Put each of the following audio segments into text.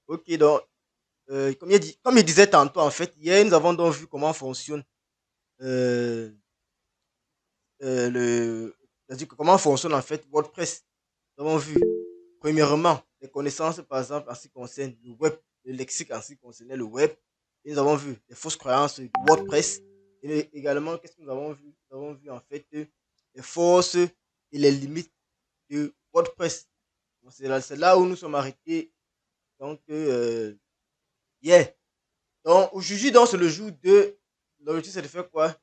Ok, donc, comme il disait tantôt, en fait, hier, nous avons donc vu comment fonctionne euh, c'est-à-dire que comment fonctionne en fait WordPress. Nous avons vu, premièrement, les connaissances, par exemple, en ce qui concerne le web, le lexique en ce qui concernait le web. Et nous avons vu les fausses croyances de WordPress. Et également, qu'est-ce que nous avons vu? Nous avons vu en fait les forces et les limites de WordPress. Donc, c'est là où nous sommes arrêtés. Donc, yeah. Donc, aujourd'hui, donc, c'est le jour 2. L'objectif, c'est de faire quoi?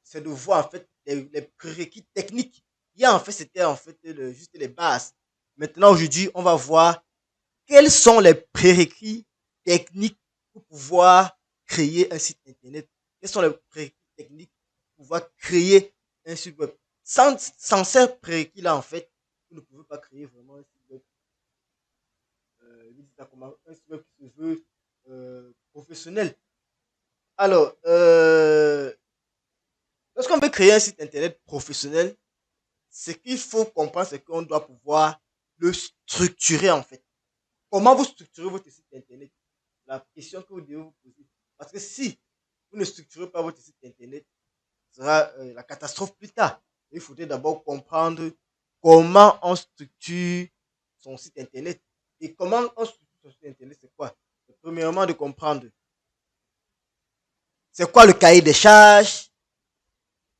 C'est de voir, en fait, les prérequis techniques. Hier, en fait, c'était, en fait, juste les bases. Maintenant, aujourd'hui, on va voir quels sont les prérequis techniques pour pouvoir créer un site internet. Quels sont les prérequis techniques pour pouvoir créer un site web. Sans ces prérequis-là, en fait, vous ne pouvez pas créer vraiment un site web, un site web qui se veut professionnel. Alors, lorsqu'on veut créer un site internet professionnel, ce qu'il faut comprendre, c'est qu'on doit pouvoir le structurer en fait. Comment vous structurez votre site internet? La question que vous devez vous poser. Parce que si vous ne structurez pas votre site internet, ce sera la catastrophe plus tard. Il faudrait d'abord comprendre comment on structure son site internet. Et comment on structure son site internet, c'est quoi? Premièrement, de comprendre c'est quoi le cahier des charges,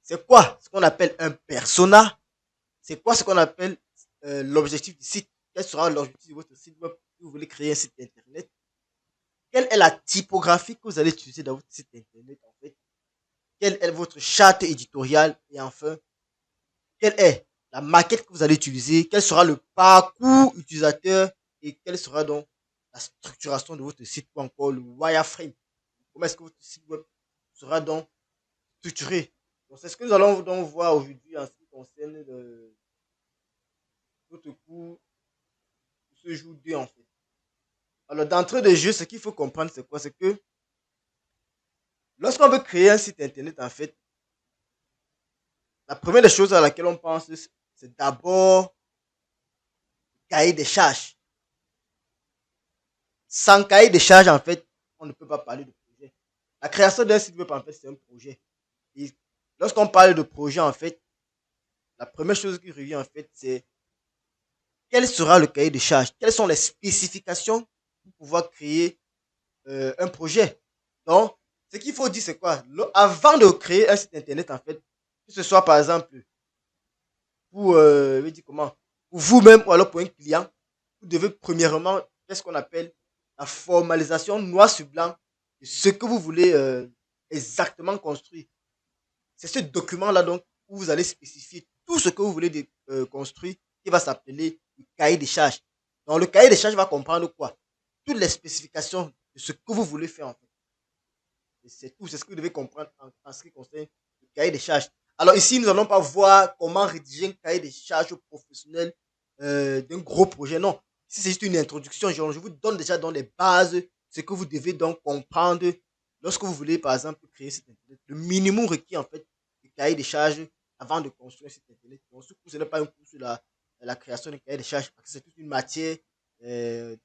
c'est quoi ce qu'on appelle un persona, c'est quoi ce qu'on appelle l'objectif du site, quel sera l'objectif de votre site web si vous voulez créer un site internet, quelle est la typographie que vous allez utiliser dans votre site internet en fait, quelle est votre charte éditoriale et enfin, quelle est la maquette que vous allez utiliser, quel sera le parcours utilisateur et quelle sera donc la structuration de votre site ou encore le wireframe. Comment est-ce que votre site web sera donc structuré. Donc, c'est ce que nous allons donc voir aujourd'hui en ce qui concerne notre cours ce jour 2 en fait. Alors, d'entrée de jeu, ce qu'il faut comprendre, c'est quoi? C'est que lorsqu'on veut créer un site internet, en fait, la première des choses à laquelle on pense, c'est d'abord cahier des charges. Sans cahier des charges, en fait, on ne peut pas parler de projet. La création d'un site web, en fait, c'est un projet. Et lorsqu'on parle de projet, en fait, la première chose qui revient, en fait, c'est quel sera le cahier de charges? Quelles sont les spécifications pour pouvoir créer un projet? Donc, ce qu'il faut dire, c'est quoi? Avant de créer un site internet, en fait, que ce soit par exemple pour, je vais dire comment, pour vous-même ou alors pour un client, vous devez premièrement faire ce qu'on appelle la formalisation noir sur blanc de ce que vous voulez exactement construire. C'est ce document-là donc où vous allez spécifier tout ce que vous voulez construire qui va s'appeler le cahier des charges. Donc le cahier des charges va comprendre quoi? Toutes les spécifications de ce que vous voulez faire en fait. Et c'est tout, c'est ce que vous devez comprendre en ce qui concerne le cahier des charges. Alors ici, nous n'allons pas voir comment rédiger un cahier des charges professionnel d'un gros projet. Non, ici c'est juste une introduction. Genre, je vous donne déjà dans les bases ce que vous devez donc comprendre lorsque vous voulez par exemple créer cet internet. Le minimum requis en fait du cahier des charges avant de construire cet internet. Donc ce cours, ce n'est pas un cours sur la création d'un cahier des charges parce que c'est toute une matière euh,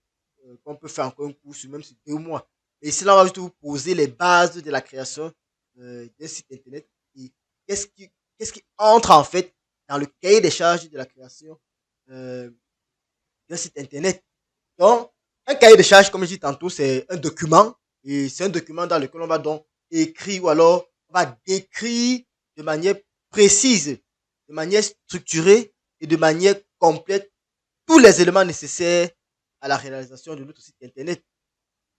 qu'on peut faire encore un cours sur même sur 2 mois. Et ici, là, on va juste vous poser les bases de la création d'un site internet et qu'est-ce qui, qu'est-ce qui entre en fait dans le cahier des charges de la création euh, d'un site internet. Donc, un cahier de charges, comme je dis tantôt, c'est un document et c'est un document dans lequel on va donc écrire ou alors on va décrire de manière précise, de manière structurée et de manière complète tous les éléments nécessaires à la réalisation de notre site internet.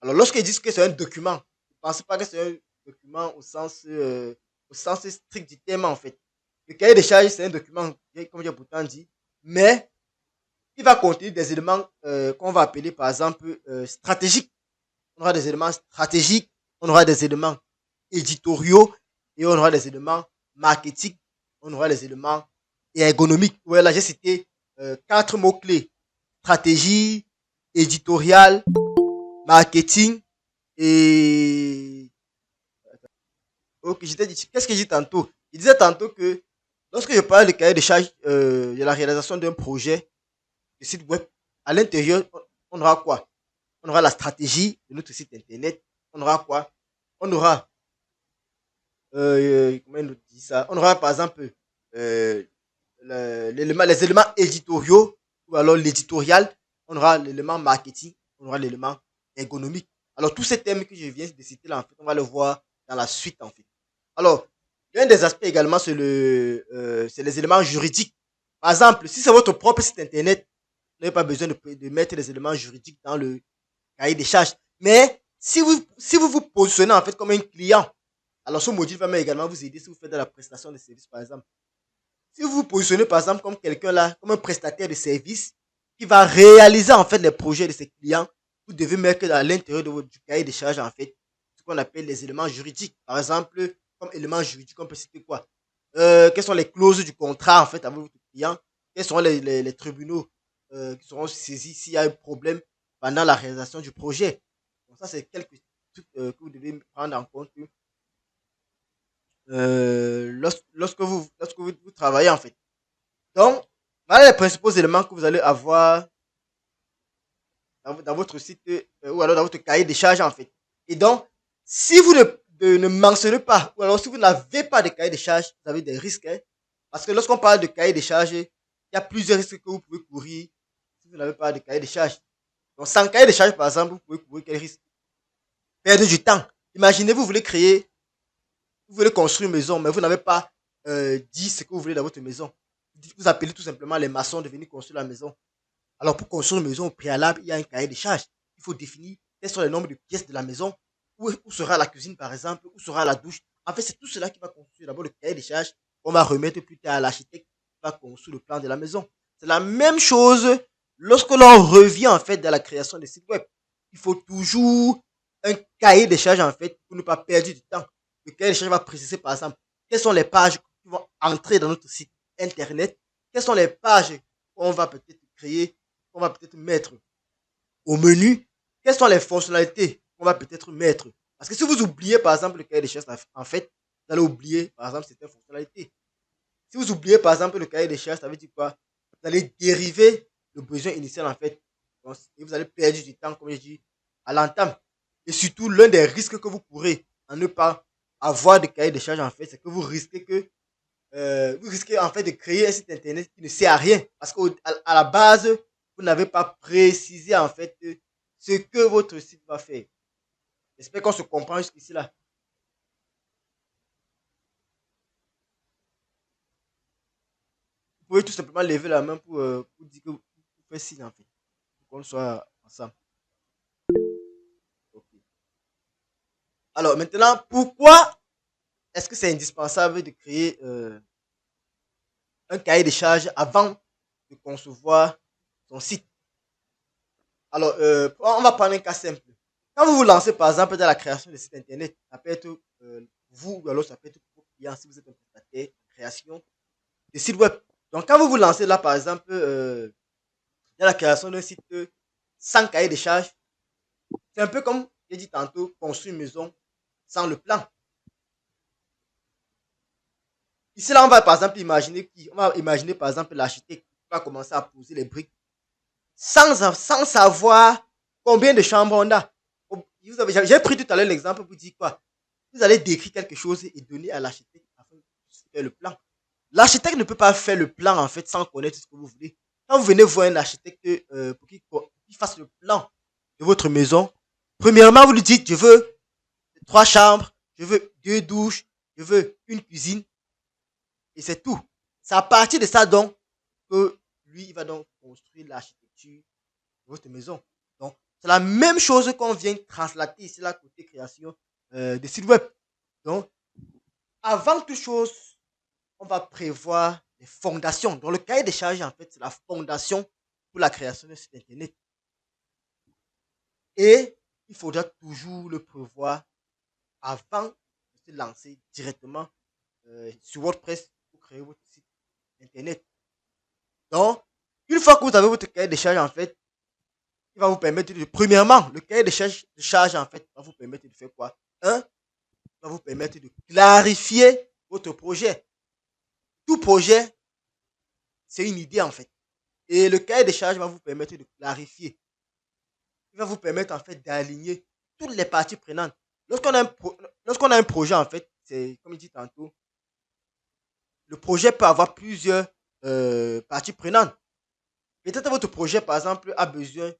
Alors, lorsqu'ils disent que c'est un document, ne pensez pas que c'est un document au sens strict du terme, en fait. Le cahier des charges, c'est un document, comme j'ai pourtant dit, mais il va contenir des éléments qu'on va appeler, par exemple, stratégiques. On aura des éléments stratégiques, on aura des éléments éditoriaux et on aura des éléments marketing, on aura des éléments ergonomiques. Voilà, j'ai cité 4 mots-clés. Stratégie, éditorial, marketing et ok, qu'est-ce que j'ai dit tantôt? Je disais tantôt que lorsque je parle de cahier de charge de la réalisation d'un projet de site web, à l'intérieur, on aura quoi? on aura la stratégie de notre site internet, on aura quoi? On aura, comment on nous dit ça? On aura par exemple euh, les éléments éditoriaux ou alors l'éditorial, on aura l'élément marketing, on aura l'élément ergonomique. Alors, tous ces thèmes que je viens de citer là, en fait, on va le voir dans la suite, en fait. Alors, l'un des aspects également, c'est les éléments juridiques. Par exemple, si c'est votre propre site internet, vous n'avez pas besoin de mettre les éléments juridiques dans le cahier des charges. Mais si vous vous positionnez en fait comme un client, alors ce module va également vous aider si vous faites de la prestation de services, par exemple. Si vous vous positionnez par exemple comme quelqu'un là, comme un prestataire de service qui va réaliser en fait les projets de ses clients, vous devez mettre à l'intérieur du cahier des charges en fait ce qu'on appelle les éléments juridiques. Par exemple, comme éléments juridiques, on peut citer quoi? Quelles sont les clauses du contrat en fait avec votre client? Quels seront les tribunaux qui seront saisis s'il y a un problème pendant la réalisation du projet? Donc ça, c'est quelques trucs que vous devez prendre en compte lorsque vous travaillez en fait. Donc, voilà les principaux éléments que vous allez avoir dans votre site ou alors dans votre cahier des charges en fait. Et donc, si vous ne mentionnez pas ou alors si vous n'avez pas de cahier des charges, vous avez des risques. Hein, parce que lorsqu'on parle de cahier des charges, il y a plusieurs risques que vous pouvez courir si vous n'avez pas de cahier des charges. Donc, sans cahier des charges, par exemple, vous pouvez courir quel risque? Perdre du temps. Imaginez, vous voulez construire une maison, mais vous n'avez pas dit ce que vous voulez dans votre maison. Vous appelez tout simplement les maçons de venir construire la maison. Alors, pour construire une maison au préalable, il y a un cahier des charges. Il faut définir quels sont les nombres de pièces de la maison, où sera la cuisine, par exemple, où sera la douche. En fait, c'est tout cela qui va construire d'abord le cahier des charges. On va remettre plus tard à l'architecte qui va construire le plan de la maison. C'est la même chose lorsque l'on revient, en fait, dans la création des sites web. Il faut toujours un cahier des charges, en fait, pour ne pas perdre du temps. Le cahier des charges va préciser, par exemple, quelles sont les pages qui vont entrer dans notre site internet, quelles sont les pages qu'on va peut-être créer, qu'on va peut-être mettre au menu, quelles sont les fonctionnalités qu'on va peut-être mettre. Parce que si vous oubliez, par exemple, le cahier des charges, en fait, vous allez oublier, par exemple, certaines fonctionnalités. Si vous oubliez, par exemple, le cahier des charges, ça veut dire quoi? Vous allez dériver le besoin initial, en fait. Et vous allez perdre du temps, comme je dis, à l'entame. Et surtout, l'un des risques que vous pourrez en ne pas avoir de cahier des charges, en fait, c'est que vous risquez en fait de créer un site internet qui ne sert à rien parce qu'à la base, vous n'avez pas précisé en fait ce que votre site va faire. J'espère qu'on se comprend jusqu'ici là. Vous pouvez tout simplement lever la main pour dire que vous faites signe en fait, pour qu'on soit ensemble. Ok. Alors maintenant, pourquoi est-ce que c'est indispensable de créer un cahier de charges avant de concevoir son site? Alors, on va prendre un cas simple. Quand vous vous lancez, par exemple, dans la création de site internet, ça peut être vous ou alors ça peut être vos clients si vous êtes un prestataire de création de site web. Donc, quand vous vous lancez là, par exemple, dans la création d'un site sans cahier de charges, c'est un peu comme j'ai dit tantôt, construire une maison sans le plan. Ici, là, on va par exemple imaginer on va imaginer par exemple l'architecte qui va commencer à poser les briques sans savoir combien de chambres on a. J'ai pris tout à l'heure l'exemple pour dire quoi? Vous allez décrire quelque chose et donner à l'architecte afin de faire le plan. L'architecte ne peut pas faire le plan en fait sans connaître ce que vous voulez. Quand vous venez voir un architecte pour qu'il fasse le plan de votre maison, premièrement, vous lui dites, je veux 3 chambres, je veux 2 douches, je veux une cuisine, et c'est tout. C'est à partir de ça donc que lui, il va donc construire l'architecture de votre maison. Donc, c'est la même chose qu'on vient translater ici, là, côté création des sites web. Donc, avant toute chose, on va prévoir les fondations. Donc, le cahier des charges, en fait, c'est la fondation pour la création d'un site internet. Et il faudra toujours le prévoir avant de se lancer directement sur WordPress pour créer votre site internet. Donc, une fois que vous avez votre cahier des charges, en fait, il va vous permettre premièrement, le cahier de charge, en fait, va vous permettre de faire quoi? Un, va vous permettre de clarifier votre projet. Tout projet, c'est une idée, en fait. Et le cahier des charges va vous permettre de clarifier. qui va vous permettre en fait d'aligner toutes les parties prenantes. Lorsqu'on a un projet en fait, c'est comme il dit tantôt, le projet peut avoir plusieurs parties prenantes. Peut-être votre projet par exemple a besoin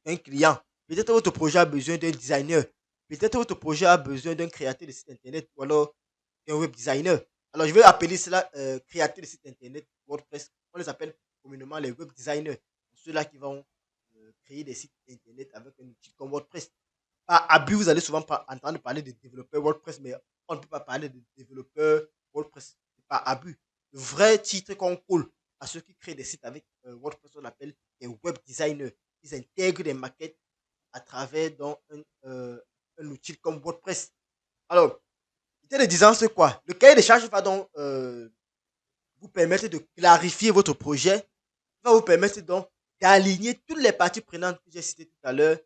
d'un client. Peut-être votre projet a besoin d'un designer. Peut-être votre projet a besoin d'un créateur de site internet ou alors d'un web designer. Alors je vais appeler cela créateur de site internet WordPress. On les appelle communément les web designers. Ceux-là qui vont créer des sites internet avec un outil comme WordPress. Par abus, vous allez souvent entendre parler de développeurs WordPress, mais on ne peut pas parler de développeurs WordPress. Par abus. Le vrai titre qu'on colle à ceux qui créent des sites avec WordPress, on appelle des web designers. Ils intègrent des maquettes à travers donc, un outil comme WordPress. Alors, l'idée de disant c'est quoi? Le cahier des charges va donc vous permettre de clarifier votre projet, va vous permettre donc d'aligner toutes les parties prenantes que j'ai citées tout à l'heure,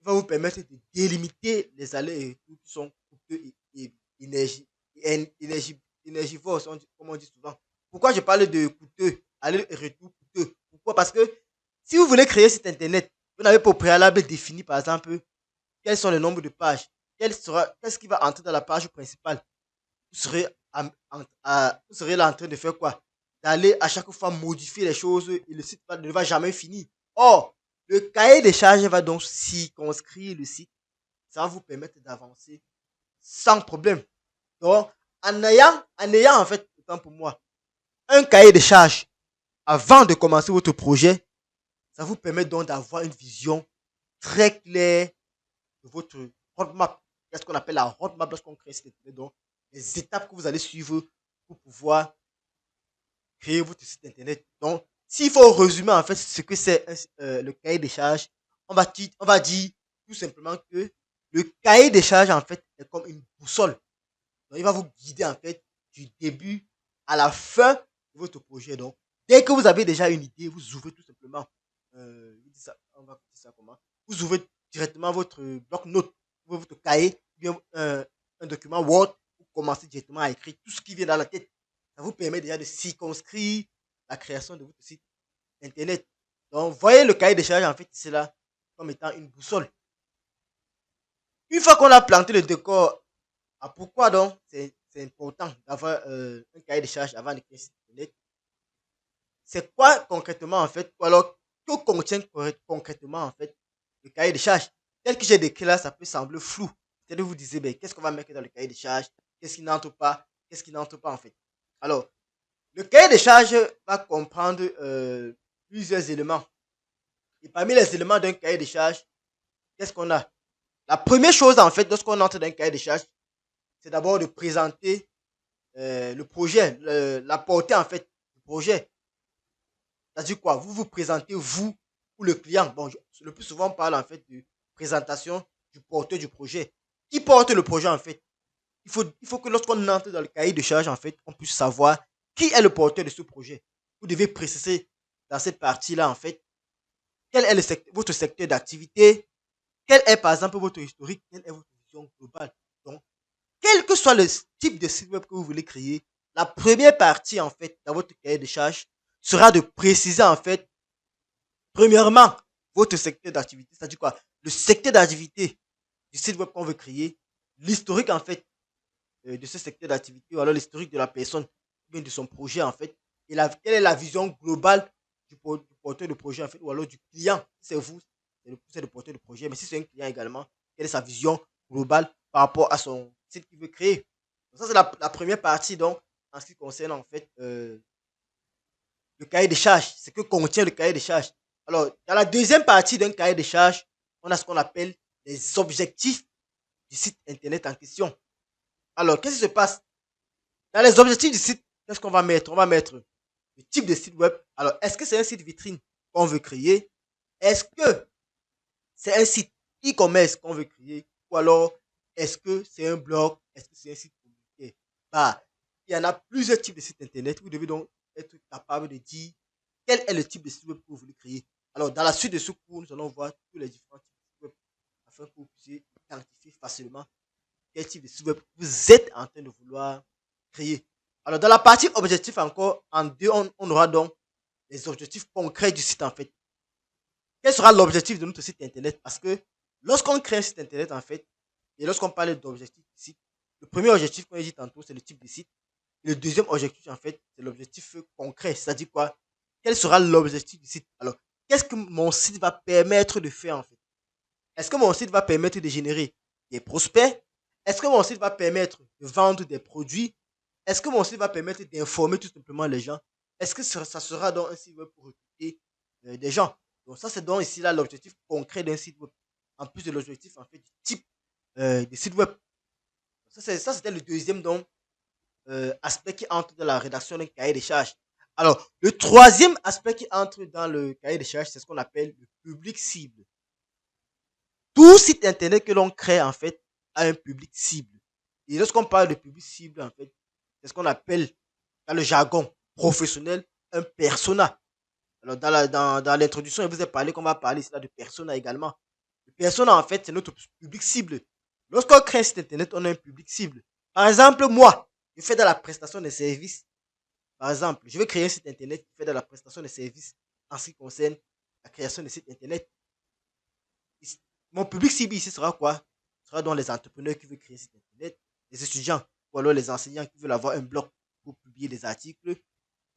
va vous permettre de délimiter les allers et retours qui sont coûteux et énergie, énergivores, comme on dit souvent. Pourquoi je parle de coûteux, aller et retour coûteux? Pourquoi? Parce que si vous voulez créer cet internet, vous n'avez pas au préalable défini, par exemple, quels sont les nombres de pages, qu'est-ce qui va entrer dans la page principale. Vous serez, vous serez là en train de faire quoi? D'aller à chaque fois modifier les choses et le site ne va jamais finir. Or, le cahier des charges va donc circonscrire le site. Ça va vous permettre d'avancer sans problème. Donc, en ayant en fait, autant pour moi, un cahier de charges avant de commencer votre projet, ça vous permet donc d'avoir une vision très claire de votre roadmap. Il y a ce qu'on appelle la roadmap lorsqu'on crée cet internet. Donc, les étapes que vous allez suivre pour pouvoir créer votre site internet. Donc, s'il faut résumer en fait ce que c'est le cahier des charges, on va dire tout simplement que le cahier des charges en fait est comme une boussole. Donc, il va vous guider en fait du début à la fin de votre projet. Donc, dès que vous avez déjà une idée, vous ouvrez tout simplement, on va dire ça comment? Vous ouvrez directement votre bloc-notes, votre cahier, bien un document Word, vous commencez directement à écrire tout ce qui vient dans la tête. Ça vous permet déjà de circonscrire la création de votre site internet. Donc, voyez le cahier des charges, en fait, c'est là comme étant une boussole. Une fois qu'on a planté le décor, pourquoi donc c'est important d'avoir un cahier de charges avant de créer un site internet? C'est quoi concrètement en fait, ou alors que contient concrètement en fait le cahier de charges? Tel que j'ai décrit là, ça peut sembler flou. C'est-à-dire vous disiez, ben, qu'est-ce qu'on va mettre dans le cahier de charges? Qu'est-ce qui n'entre pas? Qu'est-ce qui n'entre pas en fait? Alors, le cahier de charges va comprendre plusieurs éléments. Et parmi les éléments d'un cahier de charges, qu'est-ce qu'on a? La première chose en fait, lorsqu'on entre dans un cahier de charges, c'est d'abord de présenter le projet, la portée en fait du projet. C'est-à-dire quoi? Vous vous présentez, vous, ou le client. Bon, le plus souvent, on parle en fait de présentation du porteur du projet. Qui porte le projet en fait? Il faut que lorsqu'on entre dans le cahier de charge, en fait, on puisse savoir qui est le porteur de ce projet. Vous devez préciser dans cette partie-là, en fait, quel est votre secteur d'activité, quel est par exemple votre historique, quelle est votre vision globale. Donc, quel que soit le type de site web que vous voulez créer, la première partie, en fait, dans votre cahier de charge, sera de préciser, en fait, premièrement, votre secteur d'activité. C'est-à-dire quoi? Le secteur d'activité du site web qu'on veut créer, l'historique, en fait, de ce secteur d'activité, ou alors l'historique de la personne, ou bien de son projet, en fait, et quelle est la vision globale du porteur de projet, en fait, ou alors du client. Si c'est vous, c'est le porteur de projet, mais si c'est un client également, quelle est sa vision globale par rapport à son site qu'il veut créer. Donc ça, c'est la première partie, donc, en ce qui concerne, en fait, le cahier de charges, ce que contient le cahier de charges. Alors, dans la deuxième partie d'un cahier de charges, on a ce qu'on appelle les objectifs du site internet en question. Alors, qu'est-ce qui se passe? Dans les objectifs du site, qu'est-ce qu'on va mettre? On va mettre le type de site web. Alors, est-ce que c'est un site vitrine qu'on veut créer? Est-ce que c'est un site e-commerce qu'on veut créer? Ou alors, est-ce que c'est un blog? Est-ce que c'est un site publicitaire? Bah, il y en a plusieurs types de sites internet. Vous devez donc être capable de dire quel est le type de site web que vous voulez créer. Alors, dans la suite de ce cours, nous allons voir tous les différents types de sites web afin que vous puissiez identifier facilement quel type de site web vous êtes en train de vouloir créer. Alors, dans la partie objectif encore, en deux, on aura donc les objectifs concrets du site en fait. Quel sera l'objectif de notre site internet? Parce que lorsqu'on crée un site internet, en fait, et lorsqu'on parle d'objectif du site, le premier objectif qu'on a dit tantôt, c'est le type de site. Le deuxième objectif, en fait, c'est l'objectif concret. C'est-à-dire quoi? Quel sera l'objectif du site? Alors, qu'est-ce que mon site va permettre de faire, en fait? Est-ce que mon site va permettre de générer des prospects? Est-ce que mon site va permettre de vendre des produits? Est-ce que mon site va permettre d'informer tout simplement les gens? Est-ce que ça sera donc un site web pour recruter des gens? Donc ça, c'est donc ici là l'objectif concret d'un site web. En plus de l'objectif en fait du type de site web. Ça c'était le deuxième donc, aspect qui entre dans la rédaction d'un cahier des charges. Alors, le troisième aspect qui entre dans le cahier des charges, c'est ce qu'on appelle le public cible. Tout site internet que l'on crée, en fait, a un public cible. Et lorsqu'on parle de public cible, en fait, c'est ce qu'on appelle, dans le jargon professionnel, un persona. Alors, dans l'introduction, je vous ai parlé qu'on va parler ici là de persona également. Le persona, en fait, c'est notre public cible. Lorsqu'on crée un site internet, on a un public cible. Par exemple, moi, je fais de la prestation de services. Par exemple, je vais créer un site internet qui fait de la prestation de services en ce qui concerne la création de sites internet. Mon public cible ici sera quoi? Ce sera donc les entrepreneurs qui veulent créer un site internet, les étudiants ou alors les enseignants qui veulent avoir un blog pour publier des articles.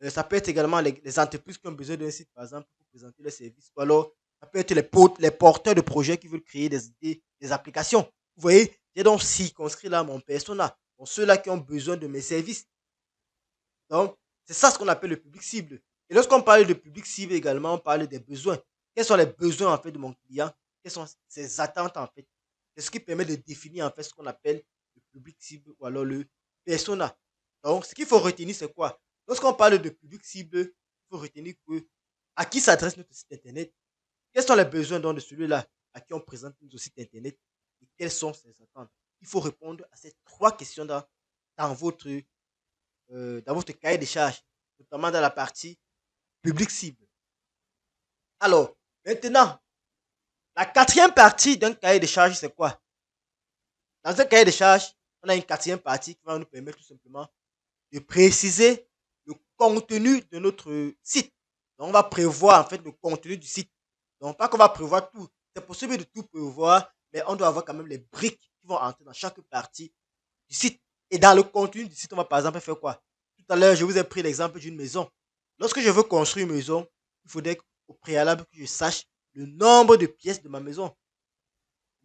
Ça peut être également les entreprises qui ont besoin d'un site, par exemple, pour présenter leurs services. Ou alors, ça peut être les porteurs de projets qui veulent créer des idées, des applications. Vous voyez, j'ai donc circonscrit là mon persona. Donc, ceux-là qui ont besoin de mes services. Donc, c'est ça ce qu'on appelle le public cible. Et lorsqu'on parle de public cible également, on parle des besoins. Quels sont les besoins en fait de mon client? Quelles sont ses attentes en fait? C'est ce qui permet de définir en fait ce qu'on appelle le public cible ou alors le persona. Donc, ce qu'il faut retenir, c'est quoi? Lorsqu'on parle de public cible, il faut retenir que à qui s'adresse notre site internet? Quels sont les besoins donc de celui-là à qui on présente notre site internet? Et quelles sont ses attentes? Il faut répondre à ces trois questions dans votre dans votre cahier de charges, notamment dans la partie public cible. Alors, maintenant, la quatrième partie d'un cahier de charges, c'est quoi? Dans un cahier de charges, on a une quatrième partie qui va nous permettre tout simplement de préciser le contenu de notre site. Donc, on va prévoir en fait le contenu du site. Donc, pas qu'on va prévoir tout. C'est possible de tout prévoir, mais on doit avoir quand même les briques qui vont entrer dans chaque partie du site. Et dans le contenu du site, on va par exemple faire quoi? Tout à l'heure, je vous ai pris l'exemple d'une maison. Lorsque je veux construire une maison, il faudrait au préalable que je sache le nombre de pièces de ma maison,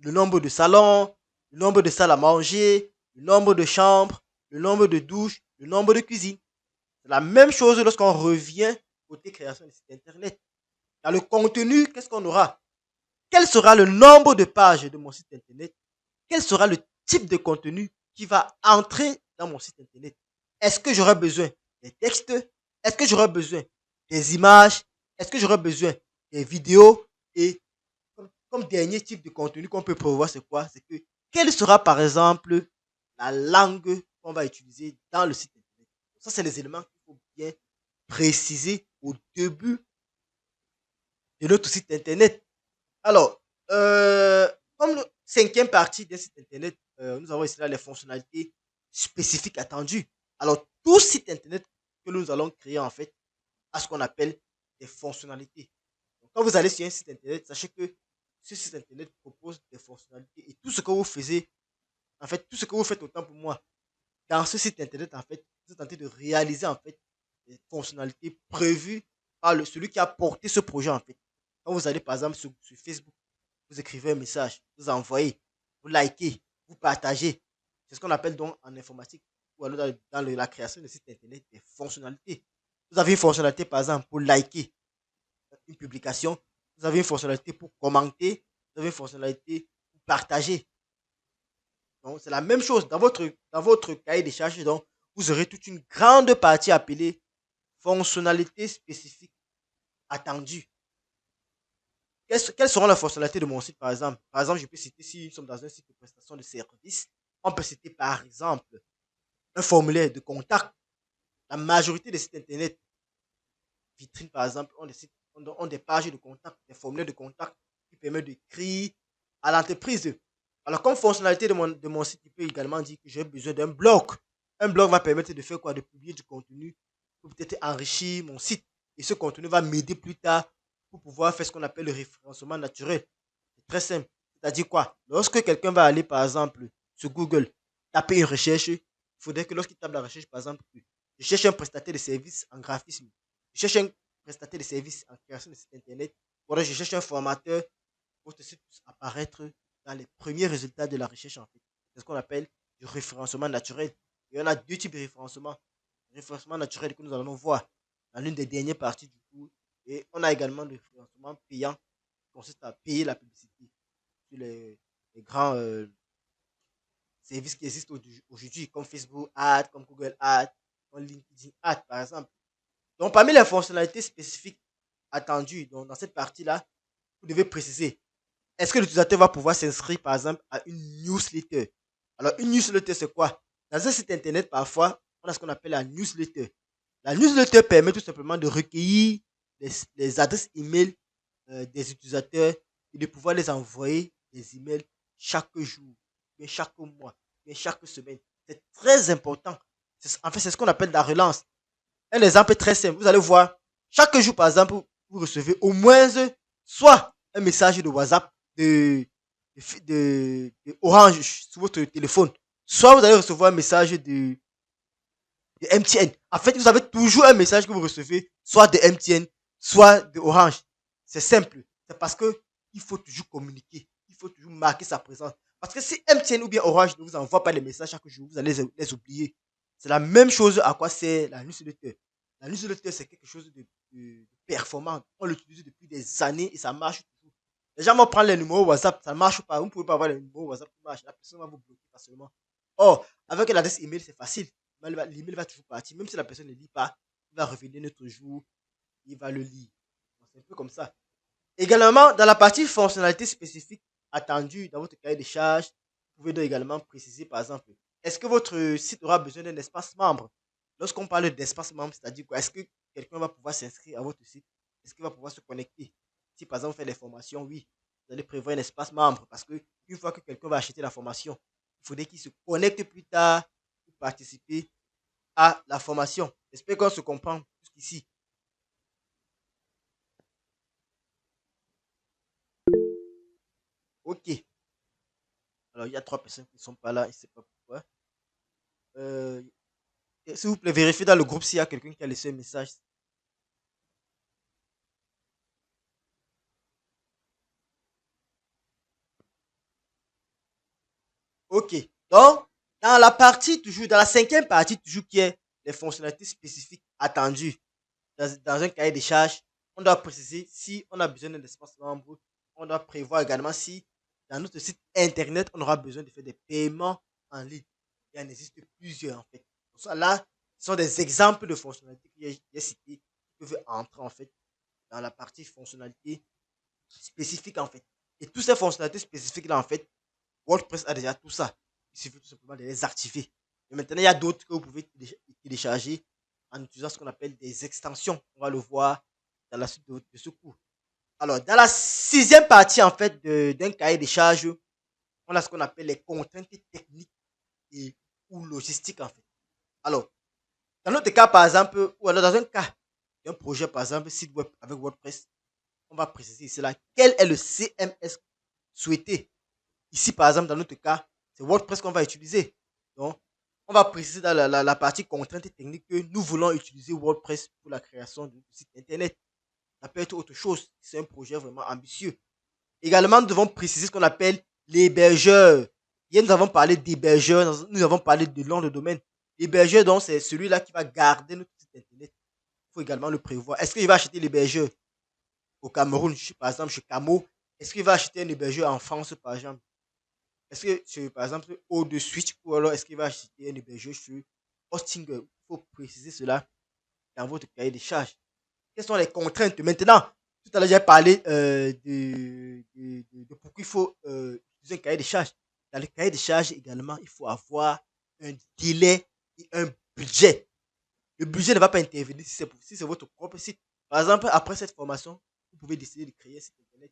le nombre de salons, le nombre de salles à manger, le nombre de chambres, le nombre de douches, le nombre de cuisines. C'est la même chose lorsqu'on revient côté création de site internet. Dans le contenu, qu'est-ce qu'on aura? Quel sera le nombre de pages de mon site internet? Quel sera le type de contenu qui va entrer dans mon site internet? Est-ce que j'aurai besoin des textes? Est-ce que j'aurai besoin des images? Est-ce que j'aurai besoin des vidéos? Et comme dernier type de contenu qu'on peut prévoir, c'est quoi? C'est que quelle sera par exemple la langue qu'on va utiliser dans le site internet? Ça, c'est les éléments qu'il faut bien préciser au début de notre site internet. Alors, comme le cinquième partie d'un site internet, nous avons ici là les fonctionnalités spécifiques attendues. Alors, tout site internet que nous allons créer en fait a ce qu'on appelle des fonctionnalités. Donc, quand vous allez sur un site internet, sachez que ce site internet propose des fonctionnalités et tout ce que vous faisiez, en fait, tout ce que vous faites autant pour moi, dans ce site internet, en fait, vous êtes en train de réaliser en fait des fonctionnalités prévues par celui qui a porté ce projet en fait. Quand vous allez par exemple sur Facebook, vous écrivez un message, vous envoyez, vous likez, vous partagez. C'est ce qu'on appelle donc en informatique ou alors la création de sites internet des fonctionnalités. Vous avez une fonctionnalité par exemple pour liker une publication, vous avez une fonctionnalité pour commenter, vous avez une fonctionnalité pour partager. Donc c'est la même chose dans votre cahier de charges. Donc vous aurez toute une grande partie appelée fonctionnalités spécifiques attendues. Quelles seront les fonctionnalités de mon site, par exemple? Par exemple, je peux citer, si nous sommes dans un site de prestation de services, on peut citer, par exemple, un formulaire de contact. La majorité des sites internet, vitrines, par exemple, ont des pages de contact, des formulaires de contact qui permettent d'écrire à l'entreprise. Alors, comme fonctionnalité de mon site, il peut également dire que j'ai besoin d'un blog. Un blog va permettre de faire quoi? De publier du contenu pour peut-être enrichir mon site. Et ce contenu va m'aider plus tard pour pouvoir faire ce qu'on appelle le référencement naturel. C'est très simple. C'est-à-dire quoi? Lorsque quelqu'un va aller, par exemple, sur Google, taper une recherche, il faudrait que lorsqu'il tape la recherche, par exemple, je cherche un prestataire de services en graphisme, je cherche un prestataire de services en création de site internet, ou alors je cherche un formateur, votre site puisse apparaître dans les premiers résultats de la recherche en fait. C'est ce qu'on appelle du référencement naturel. Et on a deux types de référencement. Le référencement naturel que nous allons voir dans l'une des dernières parties du cours. Et on a également le référencement payant qui consiste à payer la publicité sur les grands services qui existent aujourd'hui, comme Facebook Ads, comme Google Ads, comme LinkedIn Ads, par exemple. Donc, parmi les fonctionnalités spécifiques attendues dans cette partie-là, vous devez préciser, est-ce que l'utilisateur va pouvoir s'inscrire, par exemple, à une newsletter? Alors, une newsletter, c'est quoi? Dans un site internet, parfois, on a ce qu'on appelle la newsletter. La newsletter permet tout simplement de recueillir les adresses email des utilisateurs et de pouvoir les envoyer des emails chaque jour, bien chaque mois, bien chaque semaine. C'est très important. En fait, c'est ce qu'on appelle la relance. Un exemple très simple. Vous allez voir, chaque jour, par exemple, vous recevez au moins soit un message de WhatsApp de Orange sur votre téléphone, soit vous allez recevoir un message de MTN. En fait, vous avez toujours un message que vous recevez, soit de MTN, soit de Orange. C'est simple. C'est parce que il faut toujours communiquer. Il faut toujours marquer sa présence. Parce que si MTN ou bien Orange ne vous envoie pas les messages chaque jour, vous allez les oublier. C'est la même chose à quoi c'est la newsletter. La newsletter, c'est quelque chose de performant. On l'utilise depuis des années et ça marche toujours. Les gens vont prendre les numéros WhatsApp, ça ne marche pas. Vous ne pouvez pas avoir les numéros WhatsApp qui marchent. La personne va vous bloquer facilement. Or, avec l'adresse email, c'est facile. L'email va toujours partir. Même si la personne ne lit pas, il va revenir notre jour, il va le lire. C'est un peu comme ça. Également, dans la partie fonctionnalité spécifique attendue dans votre cahier de charges, vous pouvez donc également préciser, par exemple, est-ce que votre site aura besoin d'un espace membre? Lorsqu'on parle d'espace membre, c'est-à-dire quoi? Est-ce que quelqu'un va pouvoir s'inscrire à votre site? Est-ce qu'il va pouvoir se connecter? Si par exemple, vous faites des formations, oui, vous allez prévoir un espace membre parce que une fois que quelqu'un va acheter la formation, il faudrait qu'il se connecte plus tard pour participer à la formation. J'espère qu'on se comprend jusqu'ici. Ok. Alors, il y a trois personnes qui ne sont pas là, je ne sais pas pourquoi. Euh, S'il vous plaît, vérifiez dans le groupe s'il y a quelqu'un qui a laissé un message. Ok. Donc, dans la partie, toujours, dans la cinquième partie, toujours qui est les fonctionnalités spécifiques attendues dans un cahier de charges, on doit préciser si on a besoin d'un espace membre. On doit prévoir également si dans notre site internet, on aura besoin de faire des paiements en ligne. Il y en existe plusieurs en fait. Donc, ça, là, ce sont des exemples de fonctionnalités que j'ai citées qui peuvent entrer en fait dans la partie fonctionnalité spécifique en fait. Et toutes ces fonctionnalités spécifiques là en fait, WordPress a déjà tout ça. Il suffit tout simplement de les activer. Et maintenant, il y a d'autres que vous pouvez télécharger en utilisant ce qu'on appelle des extensions. On va le voir dans la suite de ce cours. Alors, dans la sixième partie, en fait, d'un cahier de charges, on a ce qu'on appelle les contraintes techniques et ou logistiques, en fait. Alors, dans notre cas, par exemple, ou alors dans un cas d'un projet, par exemple, site web avec WordPress, on va préciser cela. Quel est le CMS souhaité? Ici, par exemple, dans notre cas, c'est WordPress qu'on va utiliser. Donc, on va préciser dans la partie contraintes techniques que nous voulons utiliser WordPress pour la création du site internet. Ça peut être autre chose. C'est un projet vraiment ambitieux. Également, nous devons préciser ce qu'on appelle l'hébergeur. Hier, nous avons parlé d'hébergeur, nous avons parlé de nom de domaine. L'hébergeur, donc, c'est celui-là qui va garder notre site internet. Il faut également le prévoir. Est-ce qu'il va acheter l'hébergeur au Cameroun, par exemple, chez Camo? Est-ce qu'il va acheter un hébergeur en France, par exemple? Est-ce que c'est par exemple au de Switch ou alors est-ce qu'il va acheter un hébergeur sur Hostinger? Il faut préciser cela dans votre cahier de charges. Quelles sont les contraintes? Maintenant, tout à l'heure, j'ai parlé de pourquoi il faut utiliser un cahier de charges. Dans le cahier de charges également, il faut avoir un délai et un budget. Le budget ne va pas intervenir si c'est votre propre site. Par exemple, après cette formation, vous pouvez décider de créer un site internet.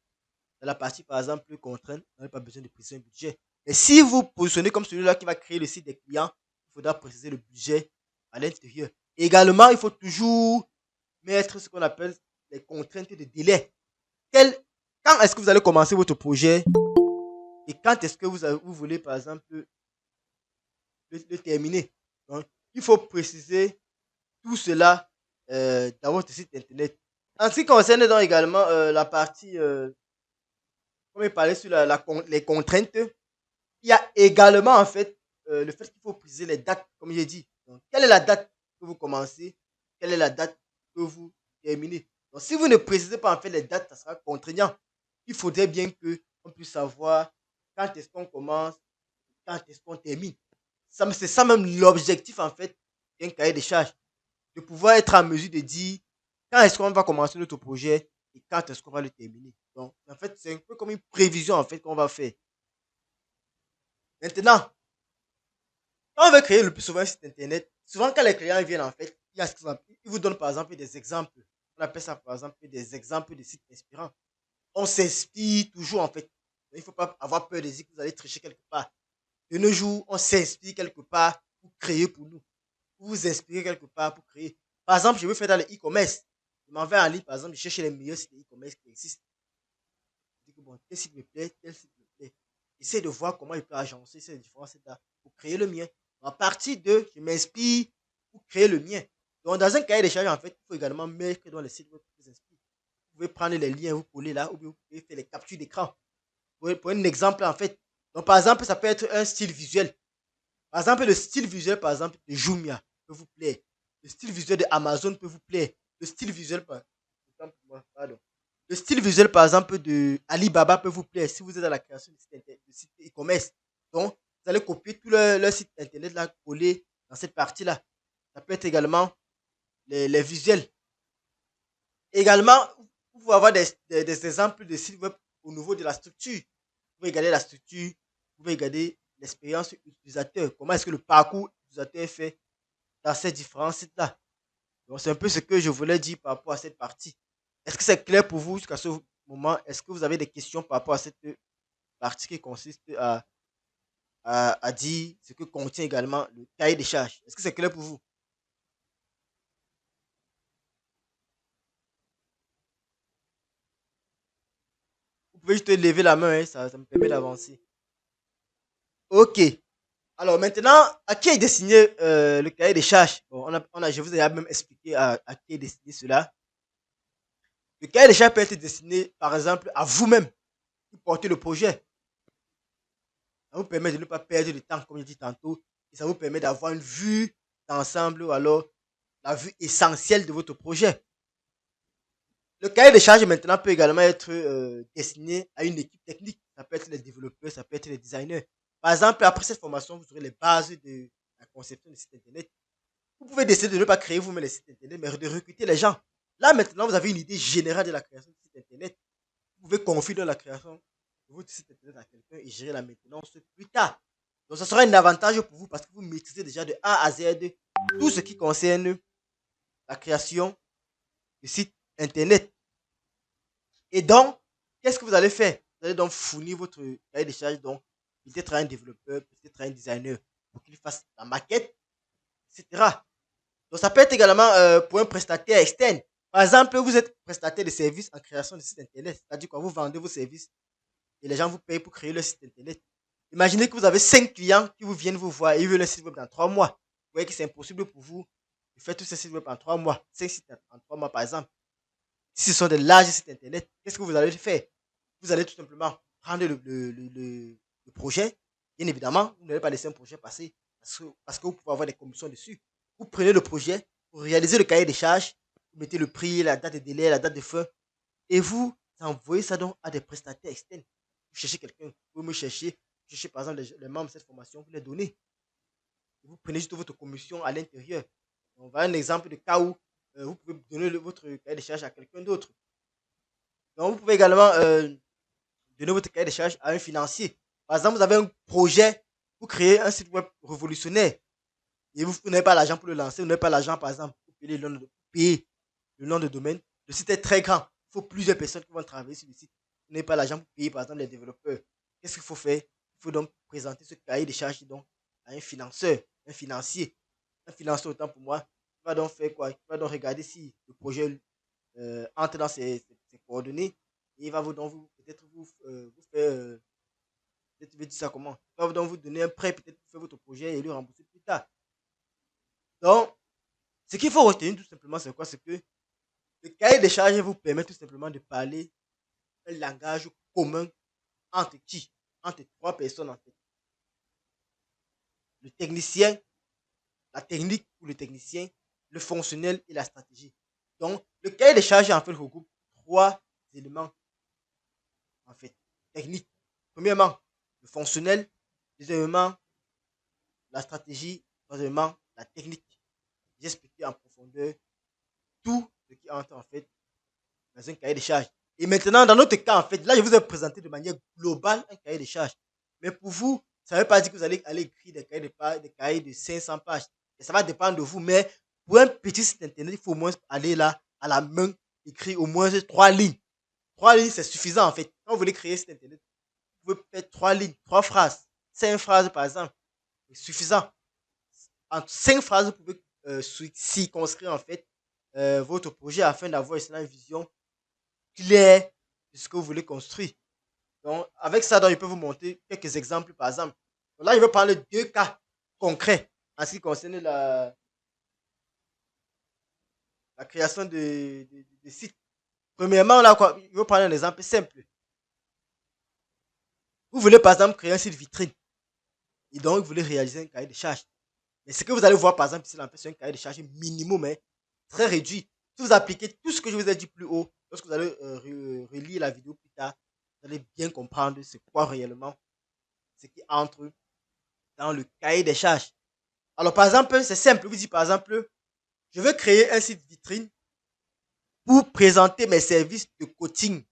Dans la partie, par exemple, contrainte, vous n'avez pas besoin de préciser un budget. Mais si vous positionnez comme celui-là qui va créer le site des clients, il faudra préciser le budget à l'intérieur. Également, il faut toujours mettre ce qu'on appelle les contraintes de délai. quel, quand est-ce que vous allez commencer votre projet et quand est-ce que vous voulez, par exemple, le terminer. Donc, il faut préciser tout cela dans votre site internet. En ce qui concerne donc également la partie, comme il parlait sur les contraintes, il y a également en fait le fait qu'il faut préciser les dates, comme j'ai dit. Donc, quelle est la date que vous commencez? Quelle est la date que vous terminez? Donc, si vous ne précisez pas en fait les dates, ça sera contraignant. Il faudrait bien que on puisse savoir quand est-ce qu'on commence, quand est-ce qu'on termine. C'est ça même l'objectif en fait d'un cahier de charges. De pouvoir être en mesure de dire quand est-ce qu'on va commencer notre projet et quand est-ce qu'on va le terminer. Donc, en fait, c'est un peu comme une prévision en fait qu'on va faire. Maintenant, quand on veut créer le plus souvent un site internet, souvent quand les clients viennent en fait, il y a ce qu'ils ils vous donnent par exemple des exemples. On appelle ça par exemple des exemples de sites inspirants. On s'inspire toujours en fait. Il ne faut pas avoir peur de dire que vous allez tricher quelque part. De nos jours, on s'inspire quelque part pour créer pour nous. Pour vous inspirer quelque part pour créer. Par exemple, je veux faire dans le e-commerce. Je m'en vais en ligne, par exemple, je cherche les meilleurs sites e-commerce qui existent. Je dis que bon, tel site me plaît, tel site me plaît. J'essaie de voir comment je peux agencer ces différents sites-là pour créer le mien. À partir de, je m'inspire pour créer le mien. Donc, dans un cahier de charges, en fait, il faut également mettre dans le site web qui vous inspire. Vous pouvez prendre les liens, vous coller là, ou bien vous pouvez faire les captures d'écran. Pour un exemple, en fait. Donc, par exemple, ça peut être un style visuel. Par exemple, le style visuel, par exemple, de Jumia peut vous plaire. Le style visuel de Amazon peut vous plaire. Le style visuel, pardon. Le style visuel, par exemple, de Alibaba peut vous plaire si vous êtes dans la création de site e-commerce. Donc, vous allez copier tout leur site internet là, coller dans cette partie-là. Ça peut être également les visuels. Également, vous pouvez avoir des exemples de sites web au niveau de la structure. Vous pouvez regarder la structure, vous pouvez regarder l'expérience utilisateur. Comment est-ce que le parcours utilisateur est fait dans ces différents sites-là. Donc, c'est un peu ce que je voulais dire par rapport à cette partie. Est-ce que c'est clair pour vous jusqu'à ce moment? Est-ce que vous avez des questions par rapport à cette partie qui consiste à dire ce que contient également le cahier des charges? Est-ce que c'est clair pour vous? Vous pouvez juste lever la main, hein, ça me permet d'avancer. Ok. Alors maintenant, à qui est destiné le cahier des charges? Bon, je vous ai même expliqué à qui est destiné cela. Le cahier des charges peut être destiné, par exemple, à vous-même qui portez le projet. Ça vous permet de ne pas perdre de temps, comme je dis tantôt, et ça vous permet d'avoir une vue d'ensemble ou alors la vue essentielle de votre projet. Le cahier de charges maintenant peut également être destiné à une équipe technique. Ça peut être les développeurs, ça peut être les designers. Par exemple, après cette formation, vous aurez les bases de la conception de site internet. Vous pouvez décider de ne pas créer vous-même les sites internet, mais de recruter les gens. Là, maintenant, vous avez une idée générale de la création de site internet. Vous pouvez confier dans la création de votre site internet à quelqu'un et gérer la maintenance plus tard. Donc, ça sera un avantage pour vous parce que vous maîtrisez déjà de A à Z tout ce qui concerne la création de sites internet. Et donc, qu'est-ce que vous allez faire? Vous allez donc fournir votre cahier de charges, donc peut-être à un développeur, peut-être à un designer pour qu'il fasse la maquette, etc. Donc, ça peut être également pour un prestataire externe. Par exemple, vous êtes prestataire de services en création de site internet, c'est-à-dire quand vous vendez vos services et les gens vous payent pour créer le site internet. Imaginez que vous avez 5 clients qui vous viennent vous voir et ils veulent un site web dans 3 mois. Vous voyez que c'est impossible pour vous de faire tous ces sites web en 3 mois. 5 sites en 3 mois, par exemple. Si ce sont des larges sites internet, qu'est-ce que vous allez faire? Vous allez tout simplement prendre le projet. Bien évidemment, vous n'allez pas laisser un projet passer parce que vous pouvez avoir des commissions dessus. Vous prenez le projet, vous réalisez le cahier des charges, vous mettez le prix, la date de délai, la date de fin, et vous envoyez ça donc à des prestataires externes. Vous cherchez quelqu'un, vous me cherchez par exemple les membres de cette formation, vous les donnez. Et vous prenez juste votre commission à l'intérieur. On va un exemple de cas où vous pouvez donner votre cahier de charges à quelqu'un d'autre. Donc, vous pouvez également donner votre cahier de charges à un financier. Par exemple, vous avez un projet pour créer un site web révolutionnaire et vous n'avez pas l'argent pour le lancer, vous n'avez pas l'argent, par exemple, pour payer le nom de domaine. Le site est très grand. Il faut plusieurs personnes qui vont travailler sur le site. Vous n'avez pas l'argent pour payer, par exemple, les développeurs. Qu'est-ce qu'il faut faire? Il faut donc présenter ce cahier de charges donc, à un financeur, un financier. Un financier, autant pour moi, il va donc faire quoi? Il va donc regarder si le projet entre dans ses coordonnées Et il va peut-être vous faire, peut-être il veut dire ça comment? Il va donc vous donner un prêt peut-être pour faire votre projet et le rembourser plus tard. Donc, ce qu'il faut retenir tout simplement, c'est quoi? C'est que le cahier des charges vous permet tout simplement de parler un langage commun entre qui? Entre trois personnes en fait. Le technicien, la technique ou le technicien, le fonctionnel et la stratégie. Donc, le cahier des charges en fait regroupe trois éléments en fait techniques. Premièrement, le fonctionnel. Deuxièmement, la stratégie. Troisièmement, la technique. J'ai expliqué en profondeur tout ce qui entre en fait dans un cahier de charges. Et maintenant, dans notre cas, en fait, là, je vous ai présenté de manière globale un cahier de charges. Mais pour vous, ça ne veut pas dire que vous allez aller écrire des cahiers de 500 pages. Et ça va dépendre de vous. Mais pour un petit site internet, il faut au moins aller là, à la main, écrire au moins trois lignes. Trois lignes, c'est suffisant, en fait. Quand vous voulez créer un site internet, vous pouvez faire trois lignes, trois phrases, cinq phrases, par exemple. C'est suffisant. En cinq phrases, vous pouvez circonscrire, en fait, votre projet afin d'avoir une vision clair de ce que vous voulez construire. Donc, avec ça, donc, je peux vous montrer quelques exemples, par exemple. Donc là, je vais parler de deux cas concrets en ce qui concerne la création de sites. Premièrement, là, je vais prendre un exemple simple. Vous voulez, par exemple, créer un site vitrine. Et donc, vous voulez réaliser un cahier de charges. Mais ce que vous allez voir, par exemple, ici, c'est un cahier de charges minimum, mais très réduit. Si vous appliquez tout ce que je vous ai dit plus haut, lorsque vous allez relire la vidéo plus tard, vous allez bien comprendre c'est quoi réellement ce qui entre dans le cahier des charges. Alors, par exemple, c'est simple. Vous dites, par exemple, je veux créer un site vitrine pour présenter mes services de coaching.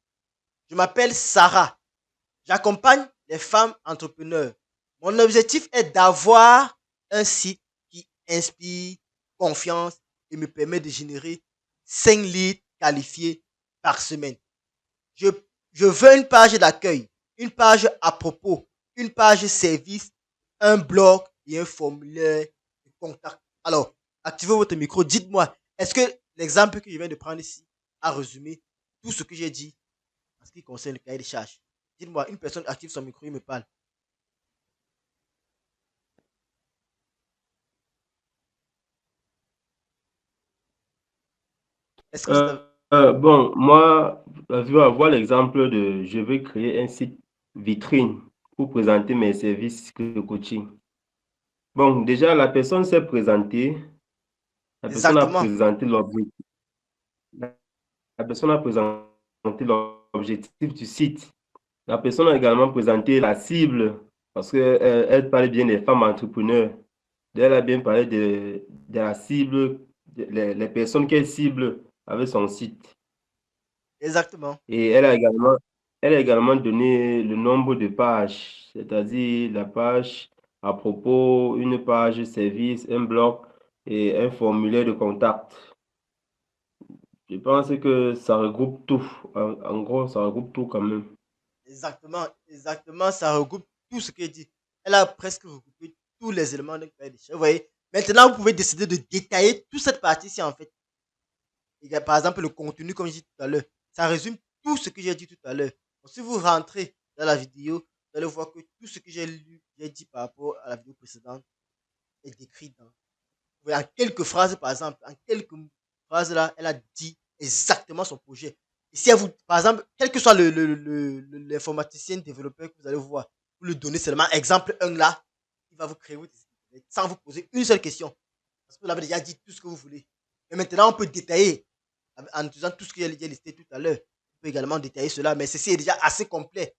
Je m'appelle Sarah. J'accompagne les femmes entrepreneurs. Mon objectif est d'avoir un site qui inspire confiance et me permet de générer 5 leads qualifiés par semaine. Je, je veux une page d'accueil, une page à propos, une page service, un blog et un formulaire de contact. Alors, activez votre micro. Dites-moi, est-ce que l'exemple que je viens de prendre ici a résumé tout ce que j'ai dit en ce qui concerne le cahier des charges? Dites-moi, une personne active son micro, il me parle. Est-ce que vous avez... Bon, moi, je vais avoir l'exemple de je vais créer un site vitrine pour présenter mes services de coaching. Bon, déjà, la personne s'est présentée, la personne a Exactement. présenté l'objectif, la personne a présenté l'objectif du site. La personne a également présenté la cible parce qu'elle elle parle bien des femmes entrepreneurs. Elle a bien parlé de la cible, les personnes qu'elle cible avec son site. Exactement. Et elle a également donné le nombre de pages, c'est-à-dire la page à propos, une page service, un blog et un formulaire de contact. Je pense que ça regroupe tout. En gros, ça regroupe tout quand même. Exactement. Exactement. Ça regroupe tout ce qu'elle dit. Elle a presque regroupé tous les éléments d'un cahier des charges. Vous voyez? Maintenant, vous pouvez décider de détailler toute cette partie-ci, en fait. Il y a, par exemple, le contenu, comme je dit tout à l'heure. Ça résume tout ce que j'ai dit tout à l'heure. Donc, si vous rentrez dans la vidéo, vous allez voir que tout ce que j'ai dit par rapport à la vidéo précédente est décrit dans. Vous voyez, en quelques phrases, par exemple, en quelques phrases là, elle a dit exactement son projet. Et si elle vous, par exemple, quel que soit l'informaticien développeur que vous allez voir, vous lui donnez seulement exemple un là, il va vous créer sans vous poser une seule question. Parce que vous l'avez déjà dit tout ce que vous voulez. Mais maintenant, on peut détailler en utilisant tout ce que j'ai listé tout à l'heure. On peut également détailler cela, mais ceci est déjà assez complet.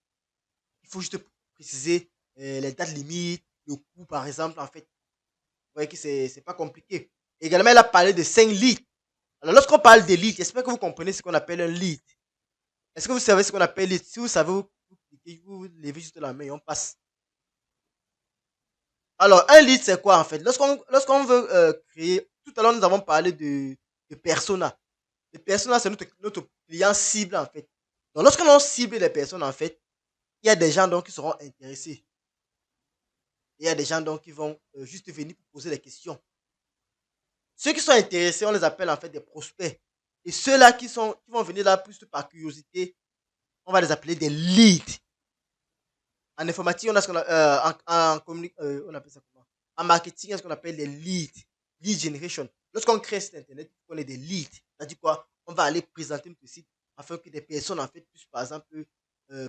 Il faut juste préciser les dates limites, le coût, par exemple, en fait. Vous voyez que c'est pas compliqué. Également, elle a parlé de 5 leads. Alors, lorsqu'on parle de leads, j'espère que vous comprenez ce qu'on appelle un lead. Est-ce que vous savez ce qu'on appelle lead? Si vous savez, vous levez juste la main et on passe. Alors, un lead, c'est quoi en fait? Lorsqu'on veut créer, tout à l'heure, nous avons parlé de persona. Les personas, c'est notre client cible en fait. Donc, lorsqu'on cible les personnes en fait, il y a des gens donc qui seront intéressés. Il y a des gens donc qui vont juste venir pour poser des questions. Ceux qui sont intéressés, on les appelle en fait des prospects. Et ceux-là qui vont venir là plus par curiosité, on va les appeler des leads. En informatique, on a ce qu'on a, on appelle ça comment? En marketing, il y a ce qu'on appelle les leads, lead generation. Lorsqu'on crée cet internet, on est des leads. C'est-à-dire quoi? On va aller présenter notre site afin que des personnes en fait puissent par exemple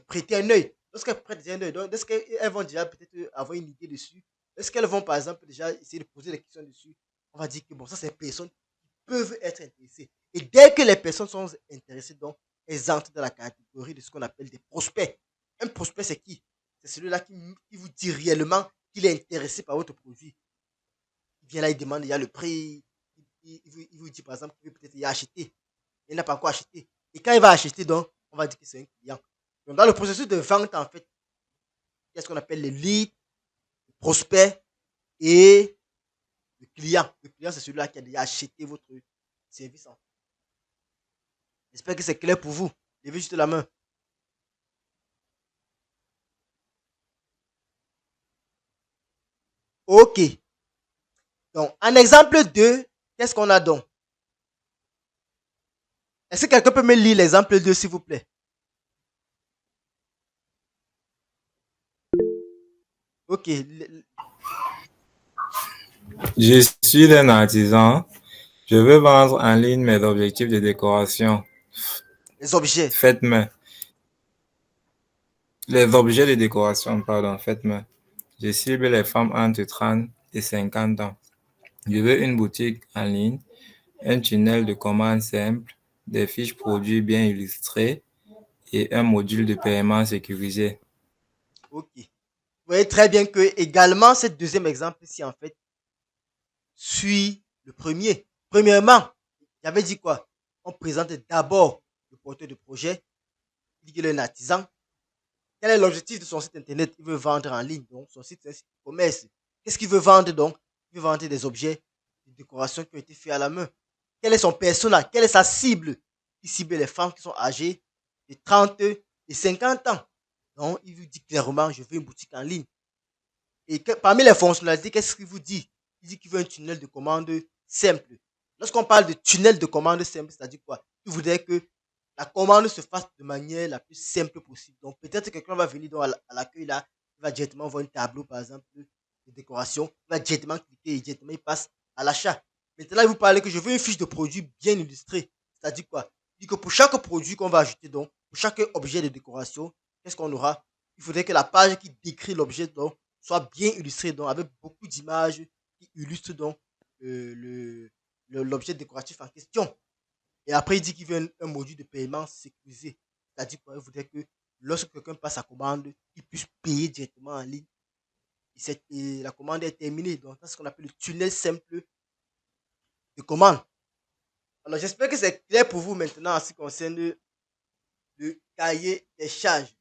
prêter un œil. Lorsqu'elles prêtent un œil, donc est-ce qu'elles vont déjà peut-être avoir une idée dessus? Est-ce qu'elles vont par exemple déjà essayer de poser des questions dessus? On va dire que bon, ça c'est des personnes qui peuvent être intéressées. Et dès que les personnes sont intéressées, donc elles entrent dans la catégorie de ce qu'on appelle des prospects. Un prospect, c'est qui? C'est celui-là qui vous dit réellement qu'il est intéressé par votre produit. Il vient là, il demande, il y a le prix, il vous dit par exemple qu'il veut peut-être y acheter. Il n'a pas encore acheté. Et quand il va acheter, donc, on va dire que c'est un client. Donc, dans le processus de vente, en fait, il y a ce qu'on appelle le lead, le prospect et le client. Le client, c'est celui-là qui a déjà acheté votre service. J'espère que c'est clair pour vous. Levez juste la main. OK. Donc, en exemple 2, qu'est-ce qu'on a donc? Est-ce que quelqu'un peut me lire l'exemple 2, s'il vous plaît? OK. Je suis un artisan. Je veux vendre en ligne mes objectifs de décoration. Les objets. Faites main. Les objets de décoration, pardon, faites main. Je cible les femmes entre 30 et 50 ans. Je veux une boutique en ligne, un tunnel de commande simple, des fiches produits bien illustrées et un module de paiement sécurisé. OK. Vous voyez très bien que également, ce deuxième exemple ici, en fait, suit le premier. Premièrement, j'avais dit quoi? On présente d'abord le porteur de projet. Il dit qu'il est un artisan. Quel est l'objectif de son site internet? Il veut vendre en ligne. Donc, son site, c'est un site de commerce. Qu'est-ce qu'il veut vendre donc? Il veut vendre des objets de décoration qui ont été faits à la main. Quel est son persona? Quelle est sa cible? Il cible les femmes qui sont âgées de 30 et 50 ans. Donc, il vous dit clairement, je veux une boutique en ligne. Et parmi les fonctionnalités, qu'est-ce qu'il vous dit? Il dit qu'il veut un tunnel de commande simple. Lorsqu'on parle de tunnel de commande simple, c'est-à-dire quoi? Il voudrait que la commande se fasse de manière la plus simple possible. Donc, peut-être quelqu'un va venir à l'accueil là, il va directement voir un tableau, par exemple, de décoration. Il va directement cliquer et directement il passe à l'achat. Maintenant, il vous parle que je veux une fiche de produit bien illustrée. C'est-à-dire quoi? Il dit que pour chaque produit qu'on va ajouter, donc, pour chaque objet de décoration, qu'est-ce qu'on aura? Il faudrait que la page qui décrit l'objet, donc, soit bien illustrée, donc, avec beaucoup d'images qui illustrent donc l'objet décoratif en question. Et après, il dit qu'il veut un module de paiement sécurisé. C'est-à-dire qu'il voudrait que lorsque quelqu'un passe sa commande, il puisse payer directement en ligne. Et la commande est terminée. Donc, c'est ce qu'on appelle le tunnel simple de commande. Alors, j'espère que c'est clair pour vous maintenant en ce qui concerne le cahier des charges.